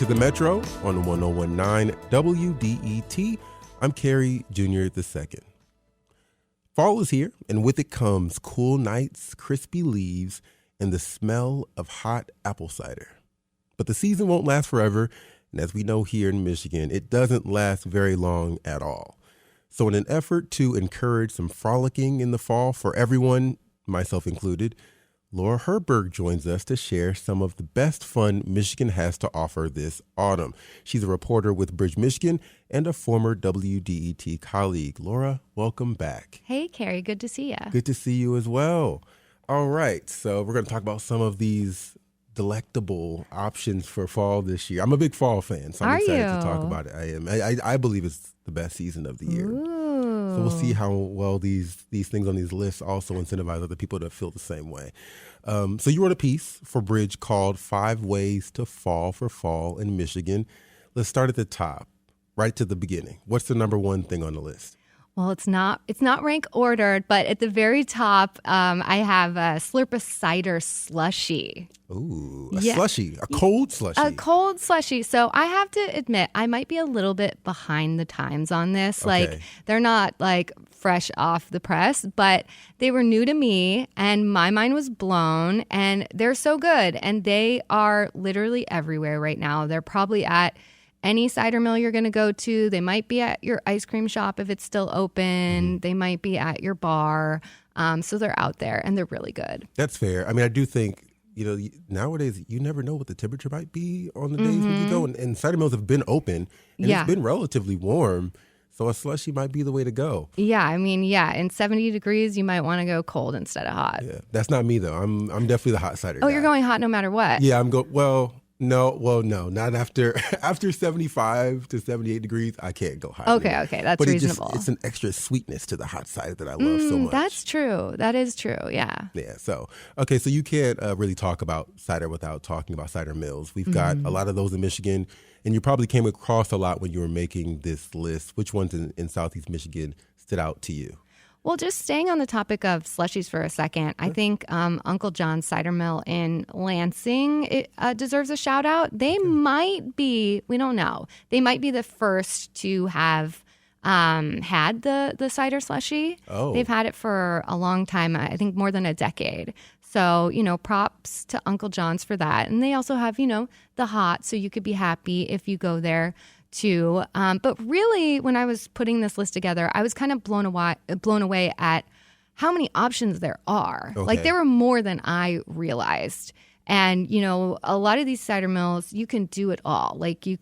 to the Metro on 1019 WDET. I'm Carrie Jr. II. Fall is here, and with it comes cool nights, crispy leaves, and the smell of hot apple cider. But the season won't last forever, and as we know here in Michigan, it doesn't last very long at all. So in an effort to encourage some frolicking in the fall for everyone, myself included, Laura Herberg joins us to share some of the best fun Michigan has to offer this autumn. She's a reporter with Bridge, Michigan, and a former WDET colleague. Laura, welcome back. Hey, Carrie. Good to see you. Good to see you as well. All right, so we're going to talk about some of these delectable options for fall this year. I'm a big fall fan, so I'm excited to talk about it. I am. I believe it's the best season of the year. Ooh. So we'll see how well these things on these lists also incentivize other people to feel the same way. So you wrote a piece for Bridge called 5 Ways to Fall for Fall in Michigan. Let's start at the top, right to the beginning. What's the number one thing on the list? Well, it's not rank ordered, but at the very top, I have a Slurp a cider slushy. Ooh, slushy, a cold slushy. A cold slushy. So I have to admit, I might be a little bit behind the times on this. Okay. Like, they're not like fresh off the press, but they were new to me and my mind was blown, and they're so good. And they are literally everywhere right now. They're probably at any cider mill you're going to go to. They might be at your ice cream shop if it's still open. Mm-hmm. They might be at your bar. So they're out there and they're really good. That's fair. I mean, I do think, nowadays you never know what the temperature might be on the days when you go. And cider mills have been open and it's been relatively warm. So a slushy might be the way to go. Yeah, I mean, in 70 degrees, you might want to go cold instead of hot. Yeah, that's not me though. I'm definitely the hot cider guy. You're going hot no matter what. Yeah, No, not after 75 to 78 degrees. I can't go hot. Okay, that's reasonable. It's an extra sweetness to the hot cider that I love so much. That's true. That is true. Yeah. Yeah. So you can't really talk about cider without talking about cider mills. We've got a lot of those in Michigan, and you probably came across a lot when you were making this list. Which ones in Southeast Michigan stood out to you? Well, just staying on the topic of slushies for a second, I think Uncle John's Cider Mill in Lansing deserves a shout out. They might be, we don't know, they might be the first to have had the cider slushie. Oh. They've had it for a long time, I think more than a decade. So, props to Uncle John's for that. And they also have, the hot, so you could be happy if you go there too. But really, when I was putting this list together, I was kind of blown away at how many options there are. Okay. Like, there were more than I realized. And, a lot of these cider mills, you can do it all. Like, you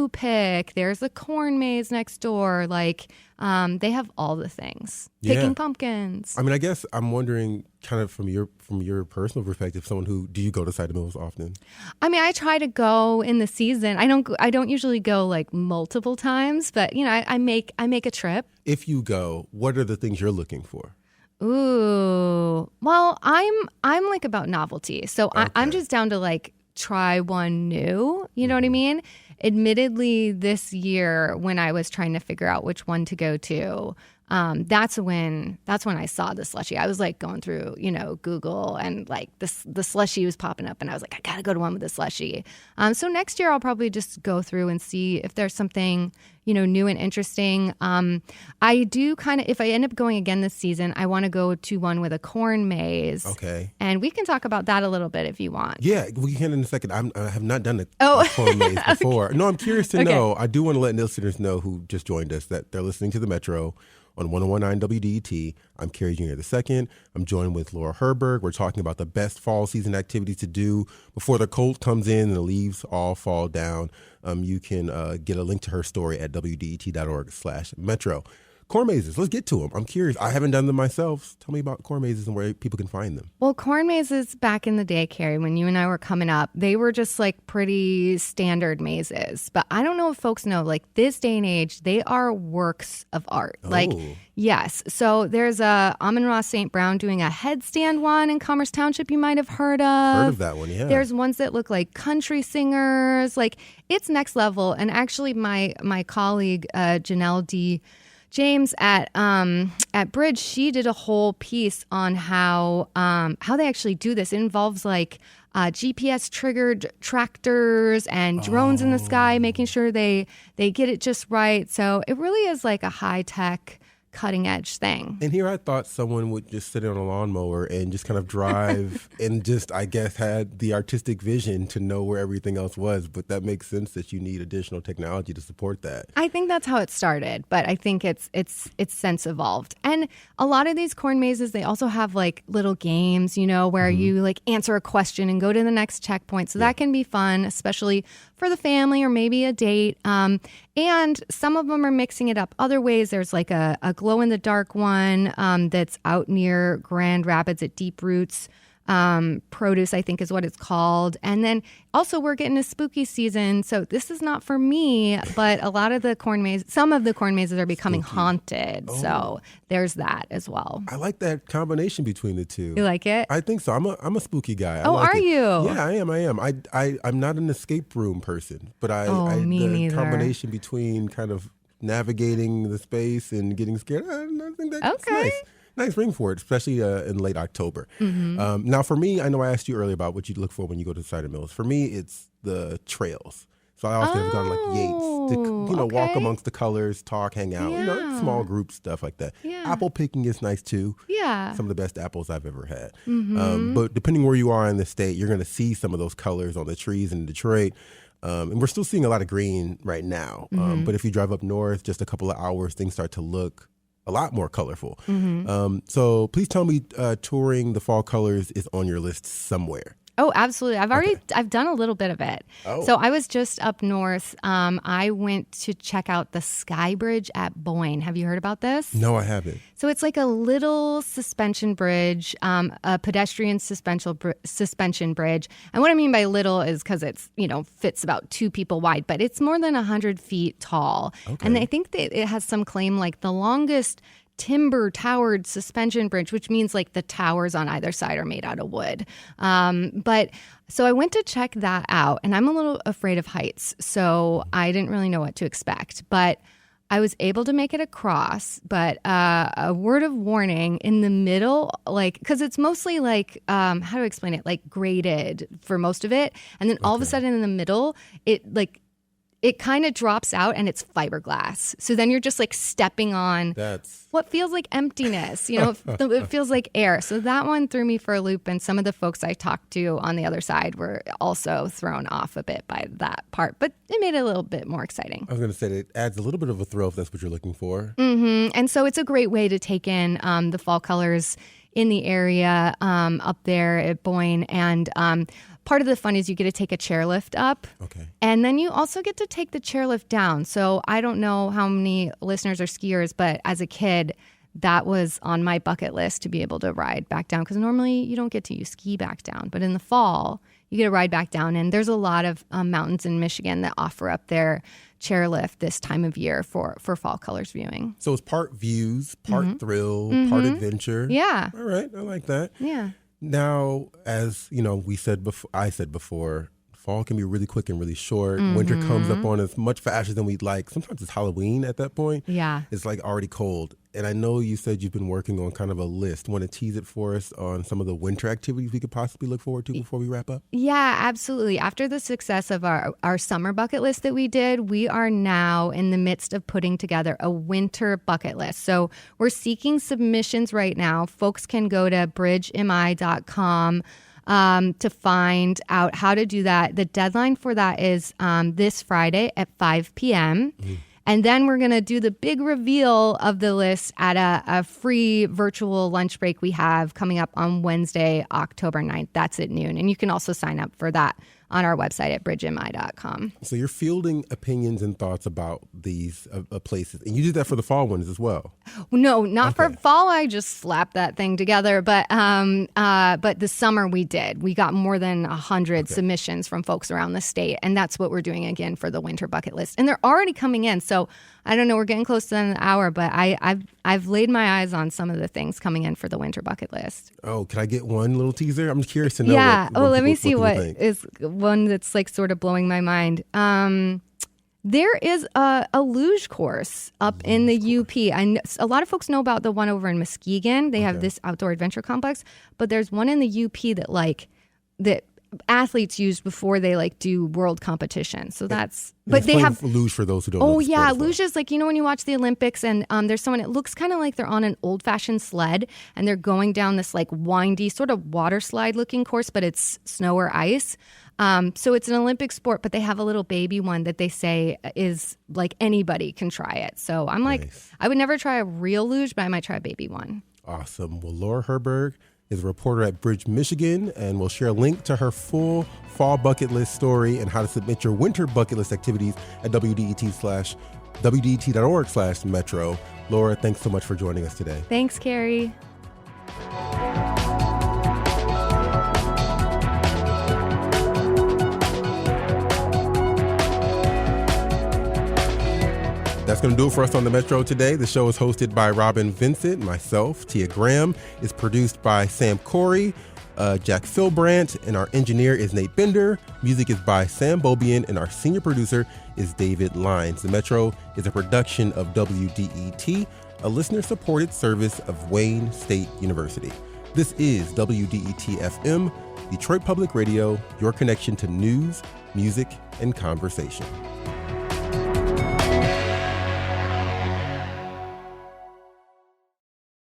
pick, there's a corn maze next door. Like, they have all the things. Picking pumpkins. I mean, I guess I'm wondering, kind of from your personal perspective, do you go to cider mills often? I mean, I try to go in the season. I don't usually go like multiple times, but I make a trip. If you go, what are the things you're looking for? Ooh, well, I'm like about novelty, so okay. I'm just down to like try one new. You know what I mean? Admittedly, this year when I was trying to figure out which one to go to, that's when I saw the slushie. I was like going through, Google, and like the slushie was popping up, and I was like, I gotta go to one with the slushie. So next year I'll probably just go through and see if there's something, new and interesting. I do if I end up going again this season, I want to go to one with a corn maze. Okay. And we can talk about that a little bit if you want. Yeah, we can in a second. I have not done a corn maze before. Okay. No, I'm curious to know. I do want to let listeners know who just joined us that they're listening to the Metro on 1019 WDET. I'm Carrie Jr. II. I'm joined with Laura Herberg. We're talking about the best fall season activities to do before the cold comes in and the leaves all fall down. You can get a link to her story at wdet.org/metro. Corn mazes, let's get to them. I'm curious. I haven't done them myself. Tell me about corn mazes and where people can find them. Well, corn mazes back in the day, Carrie, when you and I were coming up, they were just like pretty standard mazes. But I don't know if folks know, like this day and age, they are works of art. Oh. Like, yes. So there's Amon-Ra St. Brown doing a headstand one in Commerce Township you might have heard of. Heard of that one, yeah. There's ones that look like country singers. Like, it's next level. And actually, my colleague, Janelle James at Bridge, she did a whole piece on how they actually do this. It involves like GPS triggered tractors and drones in the sky, making sure they get it just right. So it really is like a high tech, cutting edge thing. And here I thought someone would just sit on a lawnmower and just kind of drive and just, I guess, had the artistic vision to know where everything else was. But that makes sense that you need additional technology to support that. I think that's how it started, but I think it's since evolved. And a lot of these corn mazes, they also have like little games, you know, where you like answer a question and go to the next checkpoint. So that can be fun, especially for the family or maybe a date. And some of them are mixing it up other ways. There's like a glow in the dark one that's out near Grand Rapids at Deep Roots. Produce, I think is what it's called. And then also we're getting a spooky season. So this is not for me, but a lot of the some of the corn mazes are becoming haunted. Oh. So there's that as well. I like that combination between the two. You like it? I think so. I'm a spooky guy. Are you? Yeah, I am. I'm not an escape room person, but me the neither. Combination between kind of navigating the space and getting scared, I think that's nice. Nice ring for it, especially in late October. Now, for me, I know I asked you earlier about what you look for when you go to cider mills. For me, it's the trails. So I often have gone like Yates to walk amongst the colors, talk, hang out, small group stuff like that. Yeah. Apple picking is nice too. Yeah. Some of the best apples I've ever had. But depending where you are in the state, you're going to see some of those colors on the trees in Detroit. And we're still seeing a lot of green right now. But if you drive up north, just a couple of hours, things start to look a lot more colorful. So please tell me touring the fall colors is on your list somewhere. Oh, absolutely. I've done a little bit of it. Oh. So I was just up north. I went to check out the Sky Bridge at Boyne. Have you heard about this? No, I haven't. So it's like a little suspension bridge, a pedestrian suspension bridge. And what I mean by little is because it's, fits about 2 people wide, but it's more than 100 feet tall. Okay. And I think that it has some claim like the longest timber towered suspension bridge, which means like the towers on either side are made out of wood. But so I went to check that out, and I'm a little afraid of heights, so I didn't really know what to expect. But I was able to make it across. But a word of warning in the middle, like, because it's mostly like, how do I explain it? Like graded for most of it, and then all of a sudden in the middle, it kind of drops out and it's fiberglass. So then you're just like stepping on what feels like emptiness. It feels like air. So that one threw me for a loop. And some of the folks I talked to on the other side were also thrown off a bit by that part. But it made it a little bit more exciting. I was going to say that it adds a little bit of a thrill if that's what you're looking for. And so it's a great way to take in the fall colors in the area up there at Boyne. And part of the fun is you get to take a chairlift up. Okay. And then you also get to take the chairlift down. So I don't know how many listeners are skiers, but as a kid, that was on my bucket list to be able to ride back down. Because normally you don't get to ski back down. But in the fall, you get to ride back down. And there's a lot of mountains in Michigan that offer up their chairlift this time of year for fall colors viewing. So it's part views, part thrill, part adventure. Yeah. All right. I like that. Yeah. Now, as I said before, fall can be really quick and really short. Winter comes up on us much faster than we'd like. Sometimes it's Halloween at that point. Yeah. It's like already cold. And I know you said you've been working on kind of a list. Want to tease it for us on some of the winter activities we could possibly look forward to before we wrap up? Yeah, absolutely. After the success of our summer bucket list that we did, we are now in the midst of putting together a winter bucket list. So we're seeking submissions right now. Folks can go to bridgemi.com to find out how to do that. The deadline for that is this Friday at 5 p.m. And then we're going to do the big reveal of the list at a free virtual lunch break we have coming up on Wednesday, October 9th. That's at noon. And you can also sign up for that on our website at bridgemi.com. So you're fielding opinions and thoughts about these places. And you did that for the fall ones as well. No, not for fall. I just slapped that thing together. But the summer we did. We got more than 100 submissions from folks around the state. And that's what we're doing again for the winter bucket list. And they're already coming in. So I don't know, we're getting close to an hour, but I've laid my eyes on some of the things coming in for the winter bucket list. Oh, can I get one little teaser? I'm curious to know. Yeah. Let me see what is one that's like sort of blowing my mind. There is a luge course up in the UP. A lot of folks know about the one over in Muskegon. They have this outdoor adventure complex, but there's one in the UP that athletes use before they do world competition. So that's, but they have luge for those who don't know. Oh yeah, luge is when you watch the Olympics and there's someone, it looks kind of like they're on an old fashioned sled and they're going down this windy sort of water slide looking course, but it's snow or ice. So it's an Olympic sport, but they have a little baby one that they say is anybody can try it. So I'm nice. I would never try a real luge, but I might try a baby one. Awesome. Well, Laura Herberg is a reporter at Bridge, Michigan, and we'll share a link to her full fall bucket list story and how to submit your winter bucket list activities at WDET.org/metro. Laura, thanks so much for joining us today. Thanks, Carrie. That's going to do it for us on the Metro today. The show is hosted by Robin Vincent, myself, Tia Graham. It's produced by Sam Corey, Jack Philbrandt, and our engineer is Nate Bender. Music is by Sam Bobian, and our senior producer is David Lyons. The Metro is a production of WDET, a listener-supported service of Wayne State University. This is WDET-FM, Detroit Public Radio, your connection to news, music, and conversation.